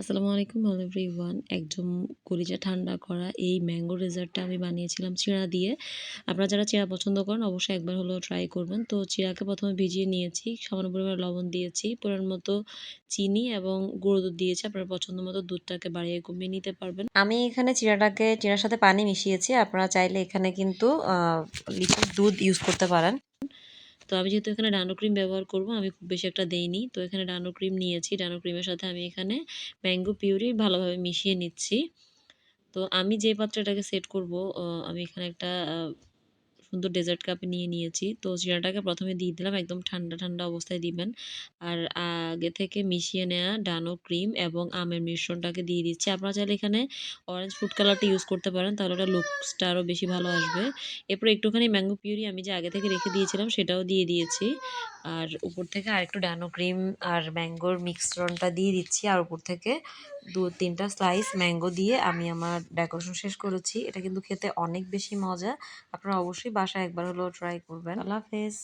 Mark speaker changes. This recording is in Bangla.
Speaker 1: আসসালামু আলাইকুম হ্যালো এভরিওয়ান। একদম কলিজা ঠান্ডা করা এই ম্যাঙ্গো ডেজার্টটা আমি বানিয়েছিলাম চিড়া দিয়ে। আপনারা যারা চিড়া পছন্দ করেন অবশ্যই একবার হলেও ট্রাই করবেন। তো চিড়াকে ১ম এ ভিজিয়ে নিয়েছি, সামান্য পরিমাণে লবণ দিয়েছি, পরিমাণ মতো চিনি এবং গুঁড়ো দুধ দিয়েছি। আপনার পছন্দ মতো দুধটাকে বাড়িয়ে কমিয়ে নিতে পারবেন। আমি এখানে চিড়ার সাথে পানি মিশিয়েছি। আপনারা চাইলে এখানে কিন্তু লিকুইড দুধ ইউজ করতে পারেন। তো আমি যেহেতু এখানে ডানো ক্রিম ব্যবহার করব, আমি খুব বেশি একটা দেইনি। তো এখানে ডানো ক্রিম নিয়েছি। ডানো ক্রিমের সাথে আমি এখানে ম্যাঙ্গো পিউরি ভালোভাবে মিশিয়ে নিচ্ছি। তো আমি যে পাত্রে এটাকে সেট করব, আমি এখানে একটা সুন্দর ডেজার্ট কাপ নিয়ে নিয়েছি। তো চিড়াটাকে ১ম এ দিয়ে দিলাম। একদম ঠান্ডা, ঠান্ডা অবস্থায় দিবেন। আর আগে থেকে মিশিয়ে নেওয়া ডানো ক্রিম এবং আমের মিশ্রণটাকে দিয়ে দিচ্ছি। আপনারা চাইলে এখানে অরেঞ্জ ফুড কালারটা ইউজ করতে পারেন। তাহলে ওটার লুকসটা আরও বেশি ভালো আসবে। এরপর একটুখানি ম্যাঙ্গো পিউরি আমি যে আগে থেকে রেখে দিয়েছিলাম সেটাও দিয়ে দিয়েছি। আর উপর থেকে আরেকটু ডানো ক্রিম আর ম্যাঙ্গোর মিশ্রণটা দিয়ে দিচ্ছি। আর উপর থেকে ২-৩ টা স্লাইস ম্যাঙ্গো দিয়ে আমি আমার ডেকোরেশন শেষ করেছি। এটা কিন্তু খেতে অনেক বেশি মজা। আপনারা অবশ্যই বাসায় একবার হলেও ট্রাই করবেন। আল্লাহ হাফেজ।